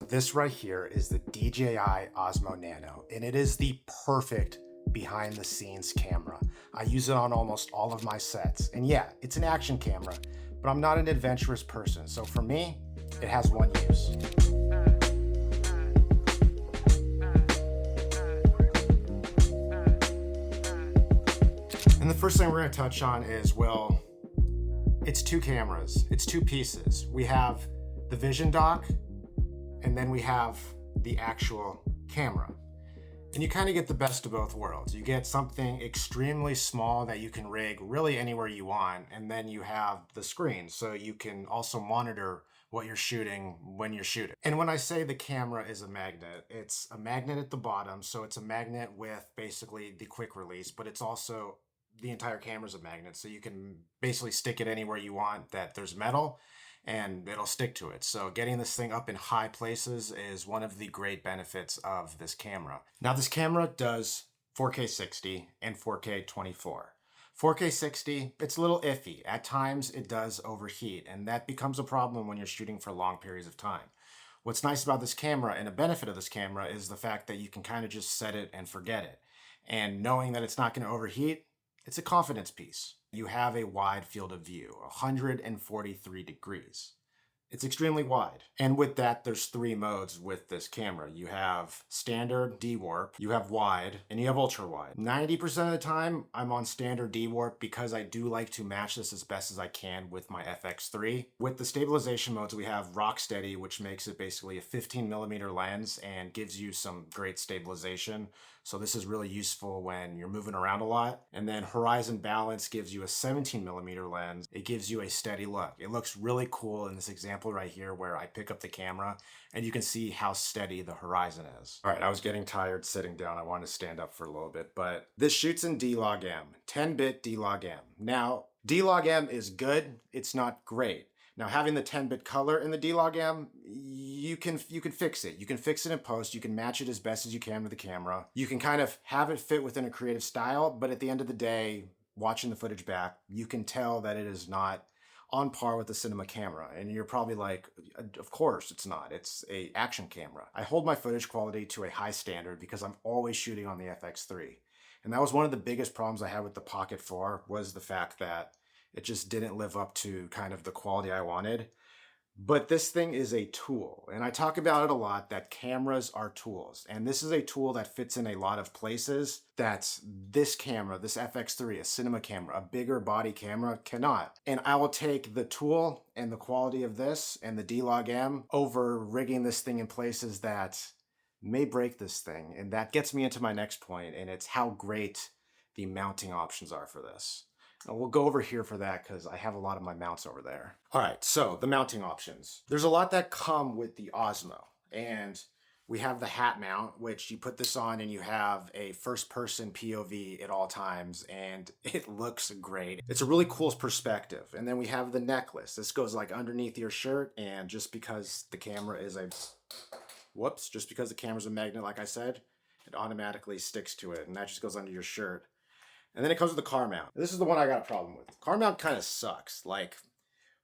This right here is the DJI Osmo Nano, and it is the perfect behind the scenes camera. I use it on almost all of my sets. And yeah, it's an action camera, but I'm not an adventurous person. So for me, it has one use. And the first thing we're gonna touch on is, well, it's two cameras, it's two pieces. We have the vision dock, and then we have the actual camera. And you kind of get the best of both worlds. You get something extremely small that you can rig really anywhere you want, and then you have the screen, so you can also monitor what you're shooting when you're shooting. And when I say the camera is a magnet, it's a magnet at the bottom, so it's a magnet with basically the quick release, but it's also the entire camera's a magnet, so you can basically stick it anywhere you want that there's metal, and it'll stick to it. So getting this thing up in high places is one of the great benefits of this camera. Now this camera does 4K 60 and 4K 24. 4K 60, it's a little iffy. At times it does overheat, and that becomes a problem when you're shooting for long periods of time. What's nice about this camera and a benefit of this camera is the fact that you can kind of just set it and forget it. And knowing that it's not going to overheat, it's a confidence piece. You have a wide field of view, 143 degrees. It's extremely wide. And with that, there's three modes with this camera. You have standard D-warp, you have wide, and you have ultra wide. 90% of the time, I'm on standard D-warp because I do like to match this as best as I can with my FX3. With the stabilization modes, we have rock steady, which makes it basically a 15mm lens and gives you some great stabilization. So this is really useful when you're moving around a lot. And then horizon balance gives you a 17mm lens. It gives you a steady look. It looks really cool in this example right here where I pick up the camera and you can see how steady the horizon is. All right, I was getting tired sitting down. I wanted to stand up for a little bit, but this shoots in D-Log-M, 10-bit D-Log-M. Now, D-Log-M is good. It's not great. Now, having the 10-bit color in the D-Log-M, you can fix it. You can fix it in post. You can match it as best as you can with the camera. You can kind of have it fit within a creative style, but at the end of the day, watching the footage back, you can tell that it is not on par with the cinema camera. And you're probably like, of course it's not. It's an action camera. I hold my footage quality to a high standard because I'm always shooting on the FX3. And that was one of the biggest problems I had with the Pocket 4 was the fact that it just didn't live up to kind of the quality I wanted. But this thing is a tool, and I talk about it a lot that cameras are tools. And this is a tool that fits in a lot of places that this camera, this FX3, a cinema camera, a bigger body camera cannot. And I will take the tool and the quality of this and the D-Log-M over rigging this thing in places that may break this thing. And that gets me into my next point, and it's how great the mounting options are for this. And we'll go over here for that because I have a lot of my mounts over there. All right, so the mounting options. There's a lot that come with the Osmo, and we have the hat mount, which you put this on and you have a first-person POV at all times, and it looks great. It's a really cool perspective. And then we have the necklace. This goes like underneath your shirt, and just because the camera is a, just because the camera's a magnet, like I said, it automatically sticks to it, and that just goes under your shirt. And then it comes with the car mount. This is the one I got a problem with. Car mount kind of sucks. Like,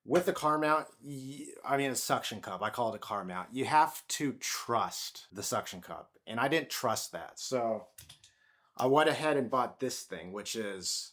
with the car mount, I mean, a suction cup. I call it a car mount. You have to trust the suction cup. And I didn't trust that. So I went ahead and bought this thing, which is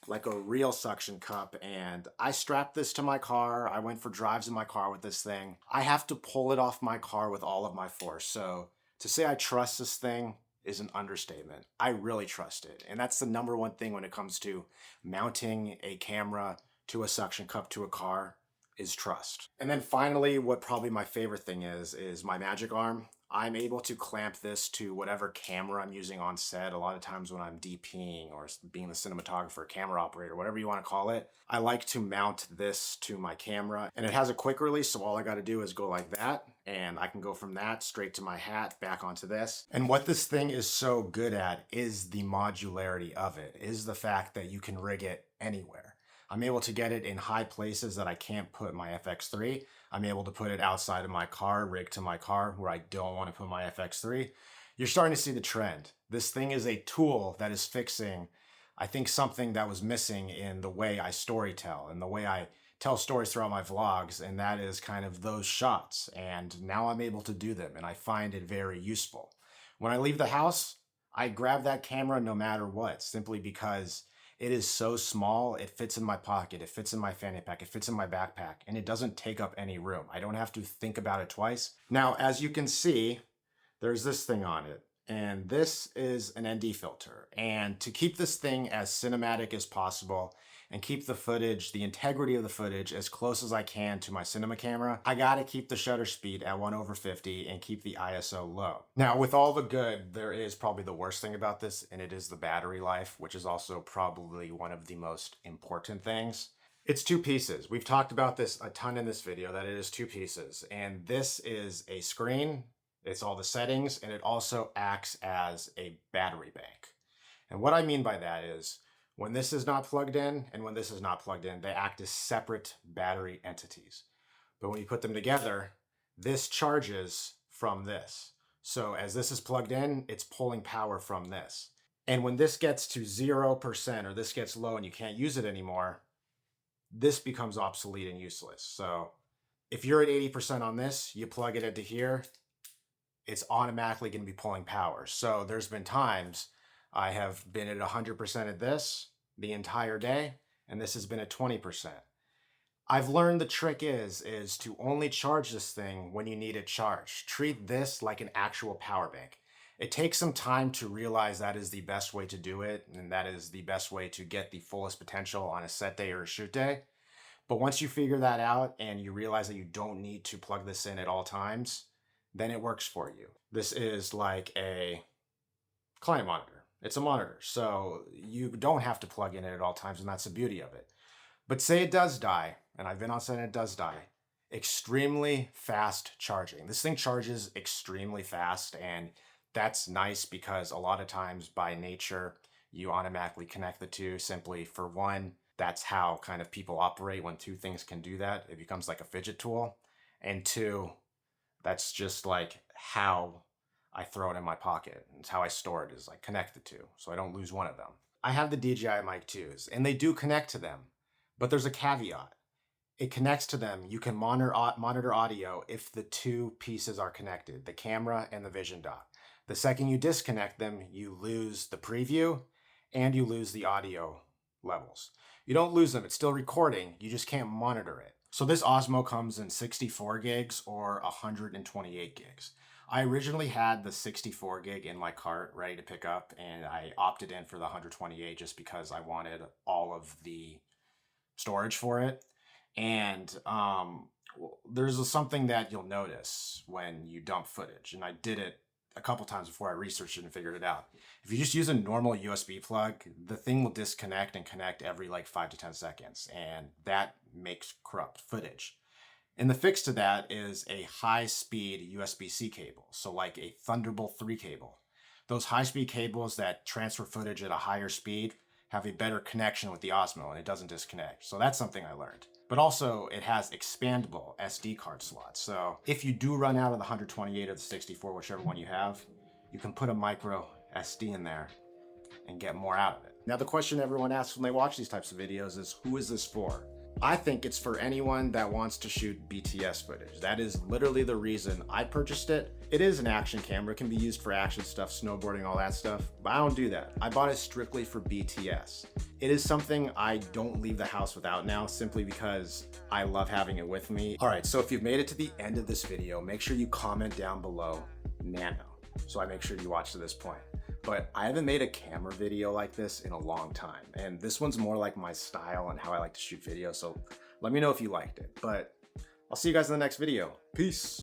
like a real suction cup. And I strapped this to my car. I went for drives in my car with this thing. I have to pull it off my car with all of my force. So to say I trust this thing is an understatement. I really trust it. And that's the number one thing when it comes to mounting a camera to a suction cup to a car is trust. And then finally, what probably my favorite thing is my magic arm. I'm able to clamp this to whatever camera I'm using on set. A lot of times when I'm DPing or being the cinematographer, camera operator, whatever you want to call it, I like to mount this to my camera. And it has a quick release, so all I got to do is go like that, and I can go from that straight to my hat, back onto this. And what this thing is so good at is the modularity of it, is the fact that you can rig it anywhere. I'm able to get it in high places that I can't put my FX3. I'm able to put it outside of my car, rigged to my car, where I don't want to put my FX3. You're starting to see the trend. This thing is a tool that is fixing, I think, something that was missing in the way I storytell and the way I tell stories throughout my vlogs, and that is kind of those shots. And now I'm able to do them, and I find it very useful. When I leave the house, I grab that camera no matter what, simply because it is so small. It fits in my pocket, it fits in my fanny pack, it fits in my backpack, and it doesn't take up any room. I don't have to think about it twice. Now, as you can see, there's this thing on it, and this is an ND filter. And to keep this thing as cinematic as possible and keep the footage, the integrity of the footage, as close as I can to my cinema camera, I gotta keep the shutter speed at 1/50 and keep the ISO low. Now, with all the good, there is probably the worst thing about this, and it is the battery life, which is also probably one of the most important things. It's two pieces. We've talked about this a ton in this video, that it is two pieces. And this is a screen, it's all the settings, and it also acts as a battery bank. And what I mean by that is, when this is not plugged in and when this is not plugged in, they act as separate battery entities. But when you put them together, this charges from this. So as this is plugged in, it's pulling power from this. And when this gets to 0% or this gets low and you can't use it anymore, this becomes obsolete and useless. So if you're at 80% on this, you plug it into here, it's automatically going to be pulling power. So there's been times I have been at 100% at this the entire day, and this has been at 20%. I've learned the trick is to only charge this thing when you need it charged. Treat this like an actual power bank. It takes some time to realize that is the best way to do it, and that is the best way to get the fullest potential on a set day or a shoot day. But once you figure that out and you realize that you don't need to plug this in at all times, then it works for you. This is like a client monitor. It's a monitor, so you don't have to plug in it at all times, and that's the beauty of it. But say it does die, and I've been on set and it does die, extremely fast charging. This thing charges extremely fast, and that's nice because a lot of times by nature, you automatically connect the two simply for one. That's how kind of people operate when two things can do that. It becomes like a fidget tool. And two, that's just like how I throw it in my pocket. It's how I store it, is like connect the two, so I don't lose one of them. I have the DJI Mic 2s, and they do connect to them, but there's a caveat. It connects to them. You can monitor audio if the two pieces are connected, the camera and the vision dock. The second you disconnect them, you lose the preview and you lose the audio levels. You don't lose them, it's still recording, you just can't monitor it. So this Osmo comes in 64 gigs or 128 gigs. I originally had the 64 gig in my cart ready to pick up, and I opted in for the 128 just because I wanted all of the storage for it. And there's something that you'll notice when you dump footage, and I did it a couple times before I researched it and figured it out. If you just use a normal USB plug, the thing will disconnect and connect every like 5 to 10 seconds, and that makes corrupt footage. And the fix to that is a high-speed USB-C cable, so like a Thunderbolt 3 cable. Those high-speed cables that transfer footage at a higher speed have a better connection with the Osmo, and it doesn't disconnect. So that's something I learned. But also, it has expandable SD card slots. So if you do run out of the 128 or the 64, whichever one you have, you can put a micro SD in there and get more out of it. Now, the question everyone asks when they watch these types of videos is, who is this for? I think it's for anyone that wants to shoot BTS footage. That is literally the reason I purchased it. It is an action camera. It can be used for action stuff, snowboarding, all that stuff, but I don't do that. I bought it strictly for BTS. It is something I don't leave the house without now, simply because I love having it with me. All right, so if you've made it to the end of this video, make sure you comment down below Nano, so I make sure you watch to this point. But I haven't made a camera video like this in a long time, and this one's more like my style and how I like to shoot videos, so let me know if you liked it. But I'll see you guys in the next video. Peace.